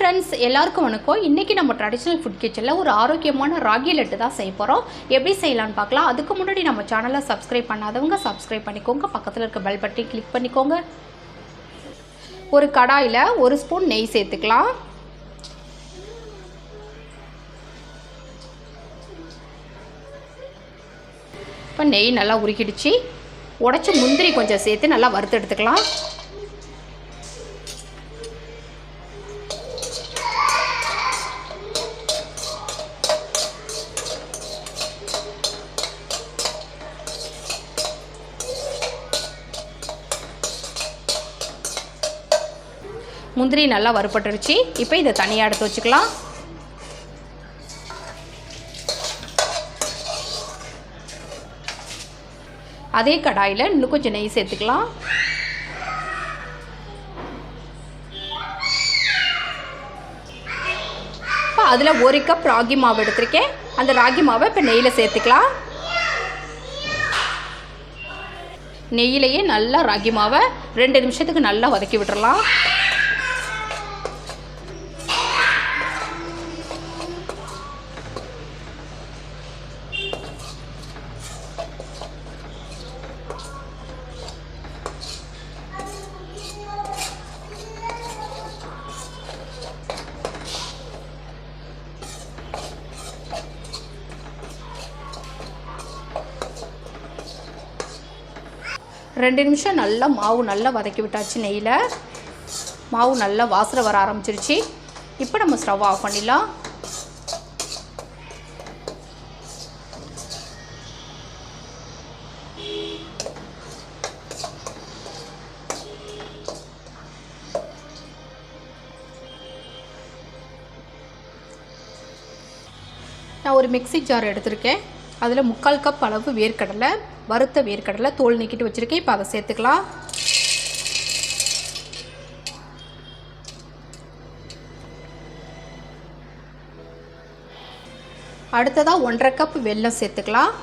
Friends, எல்லாருக்கும் வணக்கம். இன்றைக்கி நம்ம ட்ரெடிஷ்னல் ஃபுட் கிச்சனில் ஒரு ஆரோக்கியமான ராகி லட்டு தான் செய்ய போகிறோம். எப்படி செய்யலான்னு பார்க்கலாம். அதுக்கு முன்னாடி நம்ம சேனலை சப்ஸ்கிரைப் பண்ணாதவங்க சப்ஸ்கிரைப் பண்ணிக்கோங்க. பக்கத்தில் இருக்க பெல் பட்டனை கிளிக் பண்ணிக்கோங்க. ஒரு கடாயில் 1 ஸ்பூன் நெய் சேர்த்துக்கலாம். இப்போ நெய் நல்லா உருக்கிடுச்சு. உடைச்சி முந்திரி கொஞ்சம் சேர்த்து நல்லா வறுத்து எடுத்துக்கலாம். முந்திரி நல்லா வறுபட்டுருச்சு. இப்போ இதை தனியாக எடுத்து வச்சுக்கலாம். அதே கடாயில் இன்னும் கொஞ்சம் நெய் சேர்த்துக்கலாம். இப்போ அதில் 1 கப் ராகி மாவு எடுத்திருக்கேன். அந்த ராகி மாவை இப்போ நெய்யில் சேர்த்துக்கலாம். நெய்யிலேயே நல்லா ராகி மாவை 2 நிமிஷத்துக்கு நல்லா வதக்கி விட்டுறலாம். ரெண்டு நிமிஷம் நல்லா மாவு நல்லா வதக்கி விட்டாச்சு. நெய்யில் மாவு நல்லா வாசனை வர ஆரம்பிச்சிருச்சு. இப்போ நம்ம ஸ்டவ் ஆஃப் பண்ணிடலாம். நான் ஒரு மிக்ஸி ஜார் எடுத்திருக்கேன். அதில் 3/4 கப் அளவு வேர்க்கடலை, வறுத்த வேர்க்கடலை தோல் நீக்கிட்டு வச்சுருக்கேன். இப்போ அதை சேர்த்துக்கலாம். அடுத்ததாக 1/2 கப் வெல்லம் சேர்த்துக்கலாம்.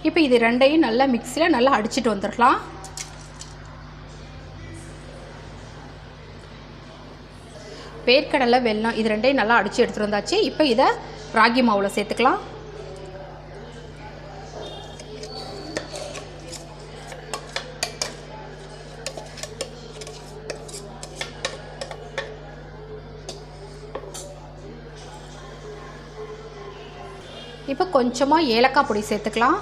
இப்போ இது ரெண்டையும் நல்லா மிக்ஸியில் நல்லா அடிச்சிட்டு வந்துடலாம். வேர்க்கடலை, வெல்லம் இது ரெண்டையும் நல்லா அடித்து எடுத்துகிட்டு வந்தாச்சு. இப்போ இதை ராகி மாவில் சேர்த்துக்கலாம். இப்போ கொஞ்சமாக ஏலக்காய் பொடி சேர்த்துக்கலாம்.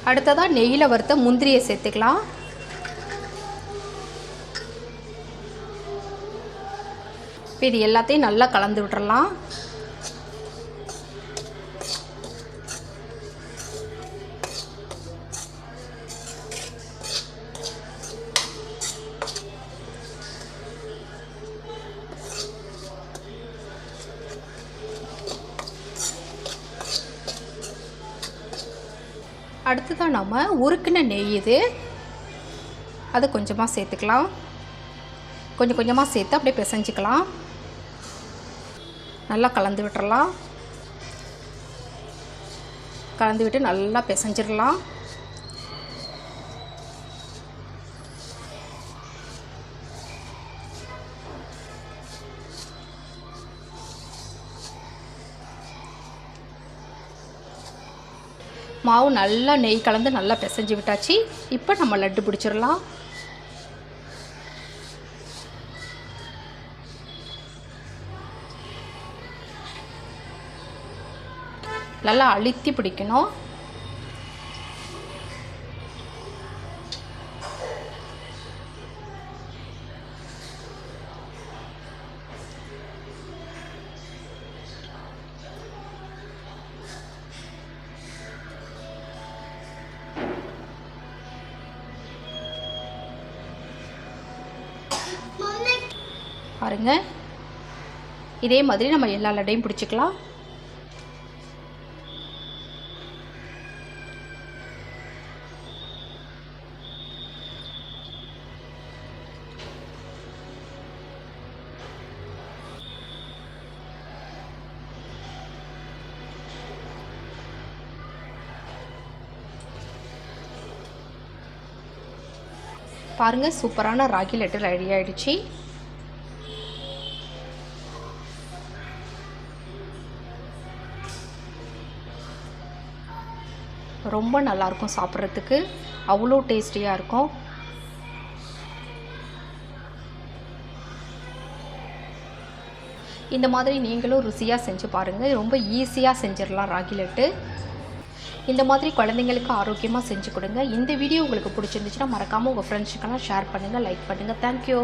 அடுத்ததாக நெய்யில் வறுத்த முந்திரியை சேர்த்துக்கலாம். இப்போ இது எல்லாத்தையும் நல்லா கலந்து விட்டுறலாம். அடுத்ததாக நம்ம உருக்கின நெய் இது, அது கொஞ்சமாக சேர்த்துக்கலாம். கொஞ்சம் கொஞ்சமாக சேர்த்து அப்படியே பிசைஞ்சிக்கலாம். நல்லா கலந்து விட்டுறலாம். கலந்து விட்டு நல்லா பிசைஞ்சிடலாம். மாவு நல்லா நெய் கலந்து நல்லா பிசைஞ்சு விட்டாச்சு. இப்போ நம்ம லட்டு பிடிச்சிடலாம். நல்லா அழுத்தி பிடிக்கணும். பாருங்க, இதே மாதிரி நம்ம எல்லா லட்டையும் பிடிச்சிக்கலாம். பாருங்கள், சூப்பரான ராகி லட்டு ரெடி ஆகிடுச்சு. ரொம்ப நல்லாயிருக்கும், சாப்பிட்றதுக்கு அவ்வளோ டேஸ்டியாக இருக்கும். இந்த மாதிரி நீங்களும் ருசியாக செஞ்சு பாருங்கள். ரொம்ப ஈஸியாக செஞ்சிடலாம் ராகி லட்டு. இந்த மாதிரி குழந்தைங்களுக்கு ஆரோக்கியமாக செஞ்சு கொடுங்க. இந்த வீடியோ உங்களுக்கு பிடிச்சிருந்துச்சுன்னா மறக்காமல் உங்கள் ஃப்ரெண்ட்ஸுக்கெல்லாம் ஷேர் பண்ணுங்கள், லைக் பண்ணுங்கள். தேங்க்யூ.